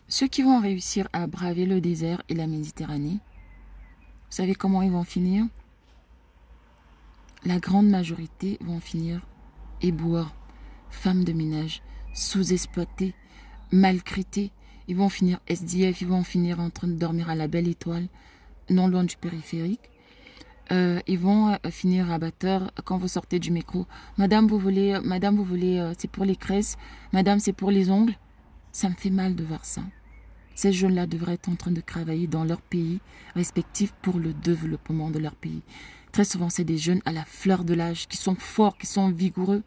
Ceux qui vont réussir à braver le désert et la Méditerranée, vous savez comment ils vont finir? La grande majorité vont finir éboueurs, femmes de ménage, sous-exploités, maltraités. Ils vont finir SDF, ils vont finir en train de dormir à la Belle Étoile, non loin du périphérique. Ils vont finir abatteurs quand vous sortez du métro. Madame, vous voulez, c'est pour les crèches. Madame, c'est pour les ongles. Ça me fait mal de voir ça. Ces jeunes-là devraient être en train de travailler dans leur pays respectif pour le développement de leur pays. Très souvent, c'est des jeunes à la fleur de l'âge, qui sont forts, qui sont vigoureux.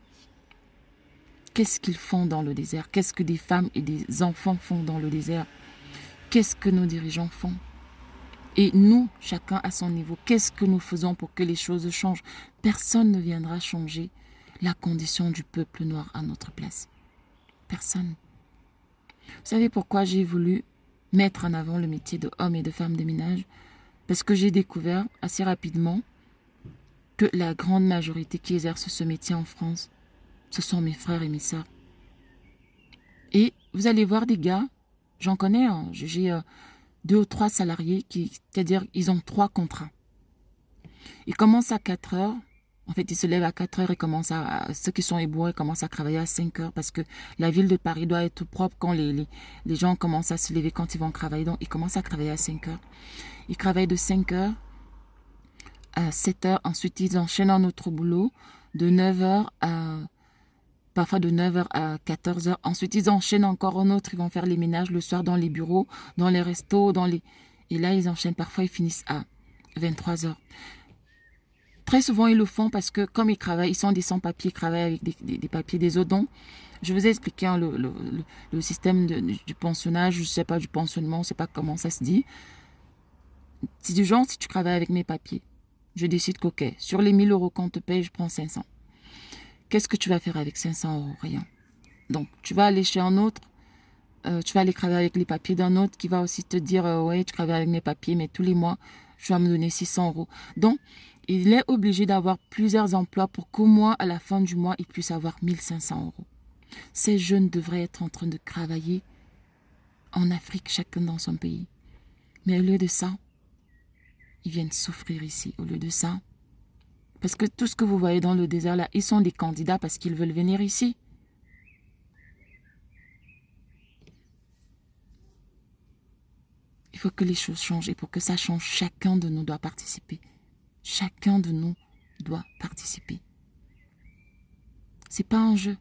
Qu'est-ce qu'ils font dans le désert? Qu'est-ce que des femmes et des enfants font dans le désert? Qu'est-ce que nos dirigeants font? Et nous, chacun à son niveau, qu'est-ce que nous faisons pour que les choses changent? Personne ne viendra changer la condition du peuple noir à notre place. Personne. Vous savez pourquoi j'ai voulu mettre en avant le métier de homme et de femme de ménage? Parce que j'ai découvert assez rapidement que la grande majorité qui exerce ce métier en France, ce sont mes frères et mes sœurs. Et vous allez voir des gars, j'en connais, hein, j'ai 2 ou 3 salariés, c'est-à-dire ils ont 3 contrats. Ils commencent à 4 heures. En fait, ils se lèvent à 4 heures et ceux qui sont éboueurs commencent à travailler à 5 heures parce que la ville de Paris doit être propre quand les gens commencent à se lever quand ils vont travailler. Donc, ils commencent à travailler à 5 heures. Ils travaillent de 5 heures à 7 heures. Ensuite, ils enchaînent un autre boulot de 9 heures parfois de 9 heures à 14 heures. Ensuite, ils enchaînent encore un autre. Ils vont faire les ménages le soir dans les bureaux, dans les restos, Et là, ils enchaînent. Parfois, ils finissent à 23 heures. Très souvent, ils le font parce que comme ils travaillent, ils sont des sans-papiers, ils travaillent avec des papiers des autres. Donc, je vous ai expliqué hein, le système du pensionnage, je ne sais pas, du pensionnement, je ne sais pas comment ça se dit. C'est du genre, si tu travailles avec mes papiers, je décide qu'ok, sur les 1000 euros qu'on te paye, je prends 500. Qu'est-ce que tu vas faire avec 500 euros? Rien. Donc, tu vas aller chez un autre, tu vas aller travailler avec les papiers d'un autre qui va aussi te dire, ouais, tu travailles avec mes papiers, mais tous les mois, tu vas me donner 600 euros. Donc, il est obligé d'avoir plusieurs emplois pour qu'au moins, à la fin du mois, il puisse avoir 1500 euros. Ces jeunes devraient être en train de travailler en Afrique, chacun dans son pays. Mais au lieu de ça, ils viennent souffrir ici. Au lieu de ça, parce que tout ce que vous voyez dans le désert là, ils sont des candidats parce qu'ils veulent venir ici. Il faut que les choses changent et pour que ça change, chacun de nous doit participer. Chacun de nous doit participer. C'est pas un jeu.